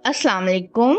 अस्सलाम वालेकुम।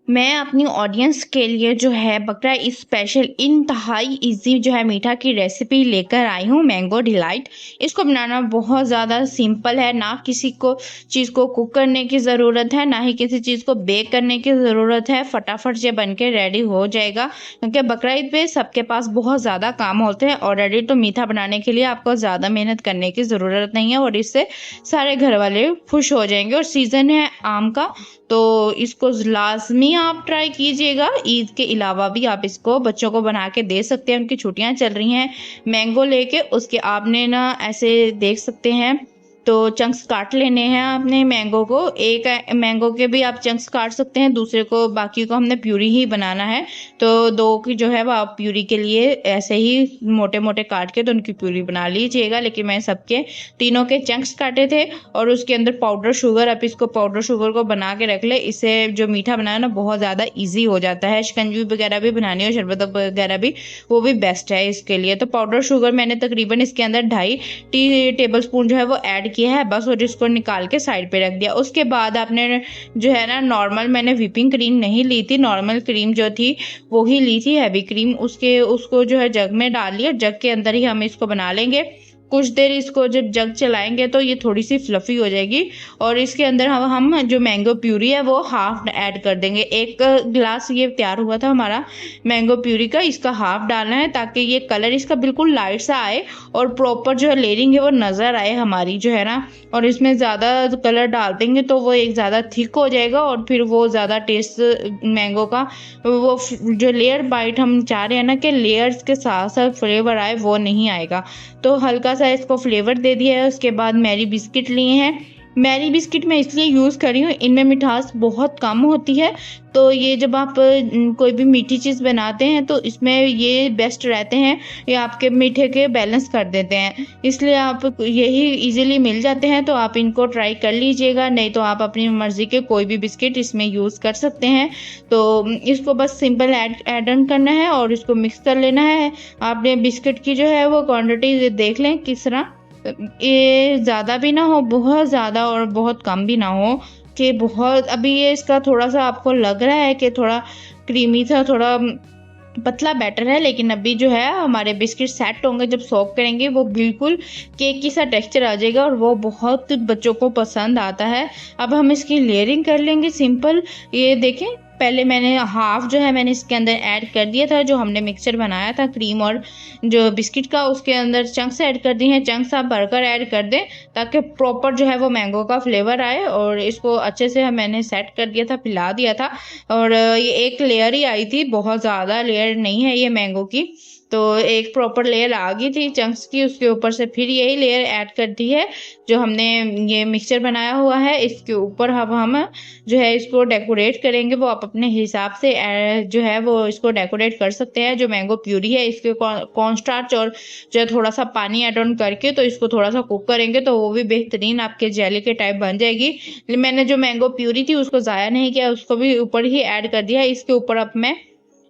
मैं अपनी ऑडियंस के लिए जो है बकरा स्पेशल इंतहाई इजी जो है मीठा की रेसिपी लेकर आई हूँ, मैंगो डिलाइट। इसको बनाना बहुत ज़्यादा सिंपल है, ना किसी को चीज़ को कुक करने की ज़रूरत है, ना ही किसी चीज़ को बेक करने की ज़रूरत है। फटाफट से बन के रेडी हो जाएगा, क्योंकि बकरा ईद पे सबके पास बहुत ज़्यादा काम होते हैं। ऑलरेडी तो मीठा बनाने के लिए आपको ज़्यादा मेहनत करने की ज़रूरत नहीं है और इससे सारे घर वाले खुश हो जाएंगे। और सीज़न है आम का, तो इसको लाजमी आप ट्राई कीजिएगा। ईद के अलावा भी आप इसको बच्चों को बना के दे सकते हैं। उनकी छुट्टियां चल रही हैं, मैंगो लेके उसके आपने ना ऐसे देख सकते हैं, तो चंक्स काट लेने हैं आपने मैंगो को। एक मैंगो के भी आप चंक्स काट सकते हैं, दूसरे को बाकी को हमने प्यूरी ही बनाना है, तो दो की जो है वो आप प्यूरी के लिए ऐसे ही मोटे मोटे काट के तो उनकी प्यूरी बना लीजिएगा। लेकिन मैं सबके तीनों के चंक्स काटे थे और उसके अंदर पाउडर शुगर, आप इसको पाउडर शुगर को बना के रख ले। इससे जो मीठा बनाना ना बहुत ज़्यादा ईजी हो जाता है। शिकंजी वगैरह भी बनानी हो, शरबत वगैरह भी, वो भी बेस्ट है इसके लिए। तो पाउडर शुगर मैंने तकरीबन इसके अंदर 2.5 टेबल स्पून जो है वो ऐड किया है बस, और इसको निकाल के साइड पे रख दिया। उसके बाद आपने जो है ना नॉर्मल, मैंने व्हिपिंग क्रीम नहीं ली थी, नॉर्मल क्रीम जो थी वो ही ली थी, हैवी क्रीम। उसको जो है जग में डाल लिया, जग के अंदर ही हम इसको बना लेंगे। कुछ देर इसको जब जग चलाएंगे तो ये थोड़ी सी फ्लफी हो जाएगी और इसके अंदर हम जो मैंगो प्यूरी है वो हाफ ऐड कर देंगे। 1 गिलास ये तैयार हुआ था हमारा मैंगो प्यूरी का, इसका हाफ डालना है ताकि ये कलर इसका बिल्कुल लाइट सा आए और प्रॉपर जो है लेयरिंग है वो नज़र आए हमारी जो है ना। और इसमें ज़्यादा कलर डाल देंगे तो वो एक ज़्यादा थिक हो जाएगा और फिर वो ज़्यादा टेस्ट मैंगो का, वो जो लेयर बाइट हम चाह रहे हैं ना कि लेयर्स के साथ साथ फ्लेवर आए, वो नहीं आएगा। तो हल्का सा इसको फ्लेवर दे दिया है। उसके बाद मैरी बिस्किट लिए हैं। मैरी बिस्किट मैं इसलिए यूज़ कर रही हूँ, इनमें मिठास बहुत कम होती है, तो ये जब आप कोई भी मीठी चीज़ बनाते हैं तो इसमें ये बेस्ट रहते हैं, ये आपके मीठे के बैलेंस कर देते हैं, इसलिए आप यही इजीली मिल जाते हैं, तो आप इनको ट्राई कर लीजिएगा। नहीं तो आप अपनी मर्ज़ी के कोई भी बिस्किट इसमें यूज़ कर सकते हैं। तो इसको बस सिंपल ऐड ऑन करना है और इसको मिक्स कर लेना है। आपने बिस्किट की जो है वो क्वांटिटी देख लें किस तरह, ये ज़्यादा भी ना हो बहुत ज़्यादा और बहुत कम भी ना हो कि बहुत, अभी ये इसका थोड़ा सा आपको लग रहा है कि थोड़ा क्रीमी सा, थोड़ा पतला बैटर है, लेकिन अभी जो है हमारे बिस्किट सेट होंगे, जब सॉक करेंगे वो बिल्कुल केक की सा टेक्सचर आ जाएगा और वो बहुत बच्चों को पसंद आता है। अब हम इसकी लेयरिंग कर लेंगे सिंपल। ये देखें, पहले मैंने हाफ जो है मैंने इसके अंदर ऐड कर दिया था, जो हमने मिक्सचर बनाया था क्रीम और जो बिस्किट का, उसके अंदर चंक्स ऐड कर दिए हैं। चंक्स आप भरकर ऐड कर दें ताकि प्रॉपर जो है वो मैंगो का फ्लेवर आए। और इसको अच्छे से मैंने सेट कर दिया था, पिला दिया था, और ये एक लेयर ही आई थी, बहुत ज़्यादा लेयर नहीं है ये मैंगो की। तो एक प्रॉपर लेयर आ गई थी चंक्स की, उसके ऊपर से फिर यही लेयर ऐड कर दी है जो हमने ये मिक्सचर बनाया हुआ है। इसके ऊपर अब हम जो है इसको डेकोरेट करेंगे, वो आप अपने हिसाब से जो है वो इसको डेकोरेट कर सकते हैं। जो मैंगो प्यूरी है इसके कॉर्नस्टार्च और जो थोड़ा सा पानी ऐड ऑन करके तो इसको थोड़ा सा कुक करेंगे तो वो भी बेहतरीन आपके जेली के टाइप बन जाएगी। मैंने जो मैंगो प्यूरी थी उसको ज़ाया नहीं किया, उसको भी ऊपर ही ऐड कर दिया। इसके ऊपर अब मैं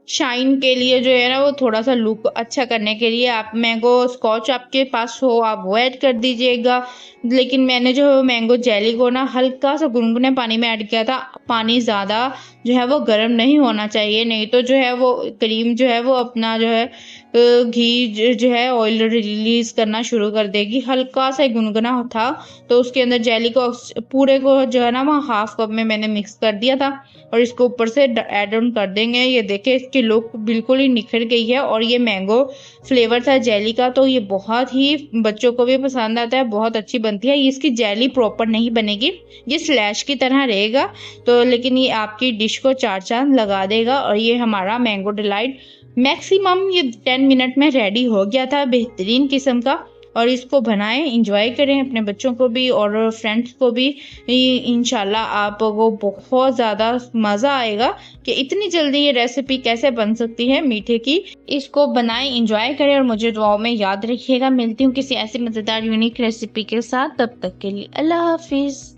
शाइन के लिए जो है ना वो थोड़ा सा लुक अच्छा करने के लिए आप मैंगो स्कॉच आपके पास हो आप वो ऐड कर दीजिएगा। लेकिन मैंने जो मैंगो जेली को ना हल्का सा गुनगुने पानी में ऐड किया था। पानी ज़्यादा जो है वो गर्म नहीं होना चाहिए, नहीं तो जो है वो क्रीम जो है वो अपना जो है घी जो है ऑयल रिलीज करना शुरू कर देगी। हल्का सा गुनगुना था तो उसके अंदर जेली को पूरे को जो है ना वो हाफ कप में मैंने मिक्स कर दिया था और इसको ऊपर से ऐड ऑन कर देंगे। ये देखे इसकी लुक बिल्कुल ही निखर गई है और ये मैंगो फ्लेवर था जेली का, तो ये बहुत ही बच्चों को भी पसंद आता है, बहुत अच्छी बनती है। इसकी जेली प्रॉपर नहीं बनेगी, ये स्लैश की तरह रहेगा, तो लेकिन ये आपकी डिश को चार चांद लगा देगा। और ये हमारा मैंगो डिलाइट मैक्सिमम ये 10 मिनट में रेडी हो गया था, बेहतरीन किस्म का। और इसको बनाएं, इंजॉय करें अपने बच्चों को भी और फ्रेंड्स को भी। इंशाल्लाह आपको बहुत ज़्यादा मज़ा आएगा कि इतनी जल्दी ये रेसिपी कैसे बन सकती है मीठे की। इसको बनाएं, इंजॉय करें और मुझे दुआओं में याद रखिएगा। मिलती हूँ किसी ऐसी मज़ेदार यूनिक रेसिपी के साथ, तब तक के लिए अल्लाह हाफिज़।